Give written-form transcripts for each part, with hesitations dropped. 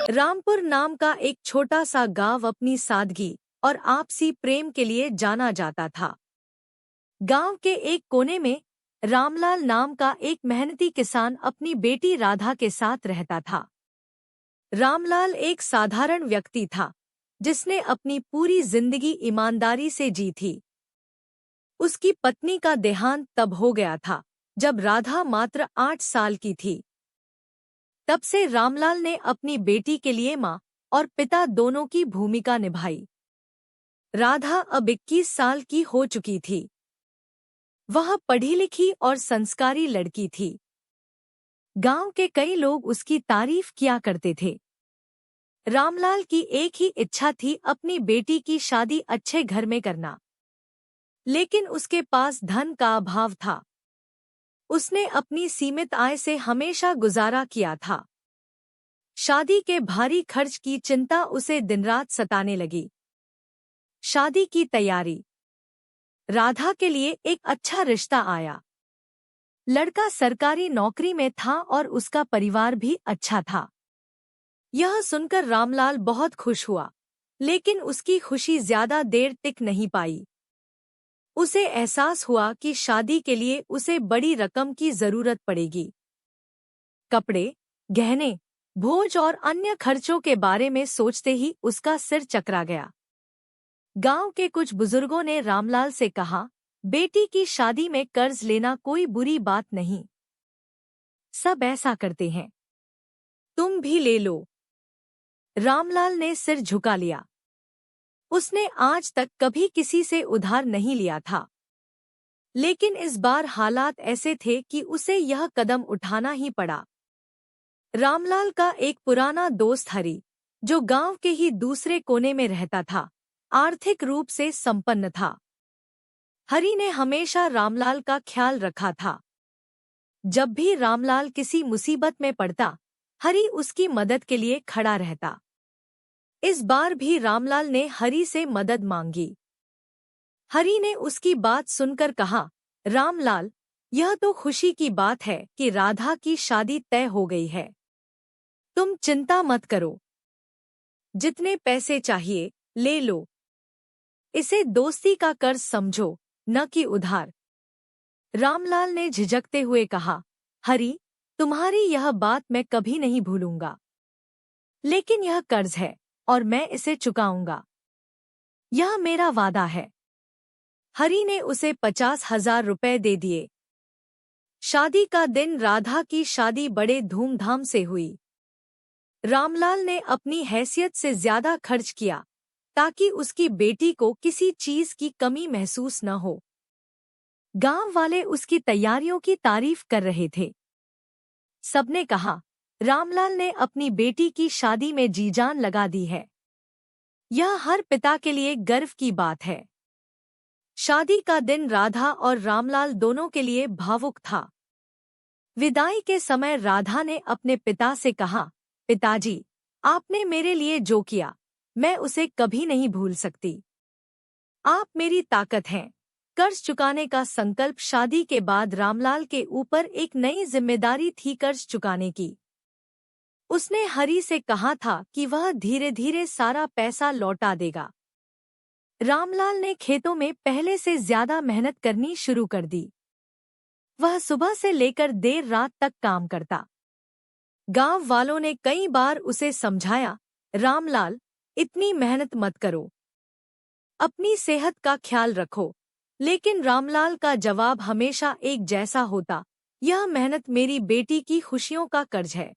रामपुर नाम का एक छोटा सा गांव अपनी सादगी और आपसी प्रेम के लिए जाना जाता था। गांव के एक कोने में रामलाल नाम का एक मेहनती किसान अपनी बेटी राधा के साथ रहता था। रामलाल एक साधारण व्यक्ति था, जिसने अपनी पूरी जिंदगी ईमानदारी से जी थी। उसकी पत्नी का देहांत तब हो गया था, जब राधा मात्र 8 साल की थी। तब से रामलाल ने अपनी बेटी के लिए माँ और पिता दोनों की भूमिका निभाई। राधा अब 21 साल की हो चुकी थी। वह पढ़ी लिखी और संस्कारी लड़की थी। गांव के कई लोग उसकी तारीफ किया करते थे। रामलाल की एक ही इच्छा थी अपनी बेटी की शादी अच्छे घर में करना, लेकिन उसके पास धन का अभाव था। उसने अपनी सीमित आय से हमेशा गुजारा किया था। शादी के भारी खर्च की चिंता उसे दिनरात सताने लगी। शादी की तैयारी। राधा के लिए एक अच्छा रिश्ता आया। लड़का सरकारी नौकरी में था और उसका परिवार भी अच्छा था। यह सुनकर रामलाल बहुत खुश हुआ, लेकिन उसकी खुशी ज्यादा देर टिक नहीं पाई। उसे एहसास हुआ कि शादी के लिए उसे बड़ी रकम की जरूरत पड़ेगी। कपड़े, गहने, भोज और अन्य खर्चों के बारे में सोचते ही उसका सिर चकरा गया। गांव के कुछ बुजुर्गों ने रामलाल से कहा, बेटी की शादी में कर्ज लेना कोई बुरी बात नहीं। सब ऐसा करते हैं, तुम भी ले लो। रामलाल ने सिर झुका लिया। उसने आज तक कभी किसी से उधार नहीं लिया था, लेकिन इस बार हालात ऐसे थे कि उसे यह कदम उठाना ही पड़ा। रामलाल का एक पुराना दोस्त हरी, जो गांव के ही दूसरे कोने में रहता था, आर्थिक रूप से संपन्न था। हरी ने हमेशा रामलाल का ख्याल रखा था। जब भी रामलाल किसी मुसीबत में पड़ता, हरी उसकी मदद के लिए खड़ा रहता। इस बार भी रामलाल ने हरी से मदद मांगी। हरी ने उसकी बात सुनकर कहा, रामलाल, यह तो खुशी की बात है कि राधा की शादी तय हो गई है। तुम चिंता मत करो। जितने पैसे चाहिए ले लो। इसे दोस्ती का कर्ज समझो, न कि उधार। रामलाल ने झिझकते हुए कहा, हरी, तुम्हारी यह बात मैं कभी नहीं भूलूंगा। लेकिन यह कर्ज है और मैं इसे चुकाऊंगा। यह मेरा वादा है। हरी ने उसे 50,000 रुपए दे दिए। शादी का दिन राधा की शादी बड़े धूमधाम से हुई। रामलाल ने अपनी हैसियत से ज्यादा खर्च किया, ताकि उसकी बेटी को किसी चीज की कमी महसूस न हो। गांव वाले उसकी तैयारियों की तारीफ कर रहे थे। सबने कहा, रामलाल ने अपनी बेटी की शादी में जी जान लगा दी है। यह हर पिता के लिए गर्व की बात है। शादी का दिन राधा और रामलाल दोनों के लिए भावुक था। विदाई के समय राधा ने अपने पिता से कहा, पिताजी, आपने मेरे लिए जो किया, मैं उसे कभी नहीं भूल सकती। आप मेरी ताकत हैं। कर्ज चुकाने का संकल्प। शादी के बाद रामलाल के ऊपर एक नई जिम्मेदारी थी, कर्ज चुकाने की। उसने हरी से कहा था कि वह धीरे धीरे सारा पैसा लौटा देगा। रामलाल ने खेतों में पहले से ज्यादा मेहनत करनी शुरू कर दी। वह सुबह से लेकर देर रात तक काम करता। गांव वालों ने कई बार उसे समझाया, रामलाल, इतनी मेहनत मत करो, अपनी सेहत का ख्याल रखो। लेकिन रामलाल का जवाब हमेशा एक जैसा होता, यह मेहनत मेरी बेटी की खुशियों का कर्ज है।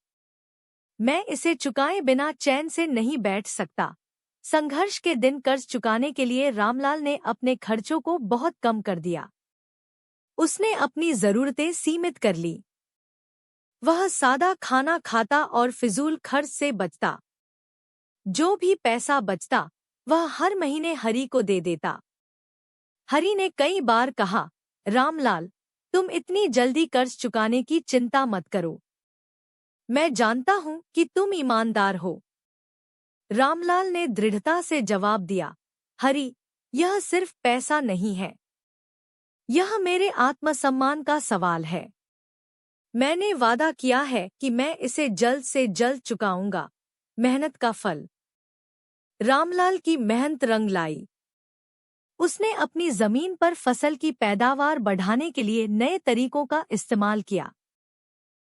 मैं इसे चुकाए बिना चैन से नहीं बैठ सकता। संघर्ष के दिन कर्ज चुकाने के लिए रामलाल ने अपने खर्चों को बहुत कम कर दिया। उसने अपनी जरूरतें सीमित कर ली। वह सादा खाना खाता और फिजूल खर्च से बचता। जो भी पैसा बचता, वह हर महीने हरी को दे देता। हरी ने कई बार कहा, रामलाल, तुम इतनी जल्दी कर्ज चुकाने की चिंता मत करो। मैं जानता हूं कि तुम ईमानदार हो। रामलाल ने दृढ़ता से जवाब दिया, हरी, यह सिर्फ पैसा नहीं है। यह मेरे आत्मसम्मान का सवाल है। मैंने वादा किया है कि मैं इसे जल्द से जल्द चुकाऊंगा। मेहनत का फल। रामलाल की मेहनत रंग लाई। उसने अपनी जमीन पर फसल की पैदावार बढ़ाने के लिए नए तरीकों का इस्तेमाल किया।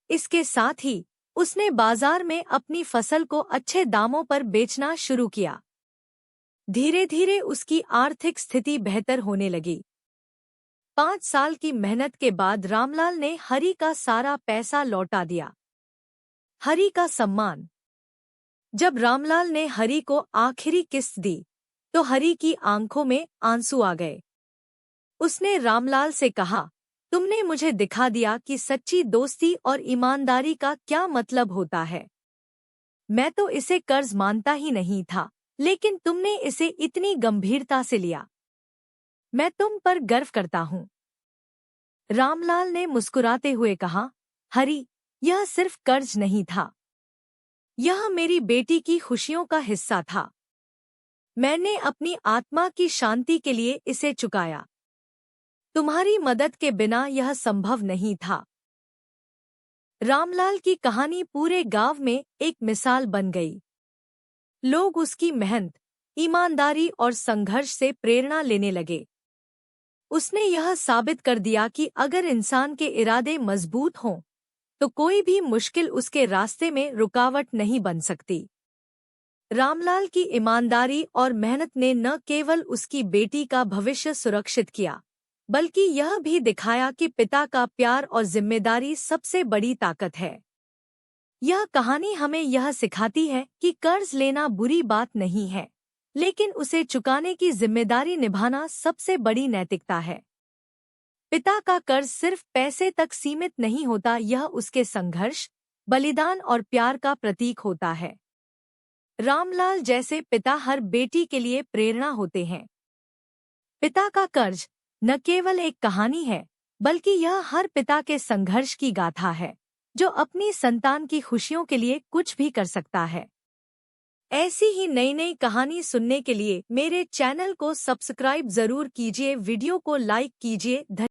इसके साथ ही उसने बाजार में अपनी फसल को अच्छे दामों पर बेचना शुरू किया। धीरे धीरे उसकी आर्थिक स्थिति बेहतर होने लगी। 5 साल की मेहनत के बाद रामलाल ने हरि का सारा पैसा लौटा दिया। हरि का सम्मान। जब रामलाल ने हरि को आखिरी किस्त दी तो हरि की आंखों में आंसू आ गए। उसने रामलाल से कहा, तुमने मुझे दिखा दिया कि सच्ची दोस्ती और ईमानदारी का क्या मतलब होता है। मैं तो इसे कर्ज मानता ही नहीं था, लेकिन तुमने इसे इतनी गंभीरता से लिया। मैं तुम पर गर्व करता हूँ। रामलाल ने मुस्कुराते हुए कहा, हरि, यह सिर्फ कर्ज नहीं था। यह मेरी बेटी की खुशियों का हिस्सा था। मैंने अपनी आत्मा की शांति के लिए इसे चुकाया। तुम्हारी मदद के बिना यह संभव नहीं था। रामलाल की कहानी पूरे गांव में एक मिसाल बन गई। लोग उसकी मेहनत, ईमानदारी और संघर्ष से प्रेरणा लेने लगे। उसने यह साबित कर दिया कि अगर इंसान के इरादे मजबूत हों, तो कोई भी मुश्किल उसके रास्ते में रुकावट नहीं बन सकती। रामलाल की ईमानदारी और मेहनत ने न केवल उसकी बेटी का भविष्य सुरक्षित किया, बल्कि यह भी दिखाया कि पिता का प्यार और जिम्मेदारी सबसे बड़ी ताकत है। यह कहानी हमें यह सिखाती है कि कर्ज लेना बुरी बात नहीं है, लेकिन उसे चुकाने की जिम्मेदारी निभाना सबसे बड़ी नैतिकता है। पिता का कर्ज सिर्फ पैसे तक सीमित नहीं होता, यह उसके संघर्ष, बलिदान और प्यार का प्रतीक होता है। रामलाल जैसे पिता हर बेटी के लिए प्रेरणा होते हैं। पिता का कर्ज न केवल एक कहानी है, बल्कि यह हर पिता के संघर्ष की गाथा है, जो अपनी संतान की खुशियों के लिए कुछ भी कर सकता है। ऐसी ही नई नई कहानी सुनने के लिए मेरे चैनल को सब्सक्राइब जरूर कीजिए, वीडियो को लाइक कीजिए।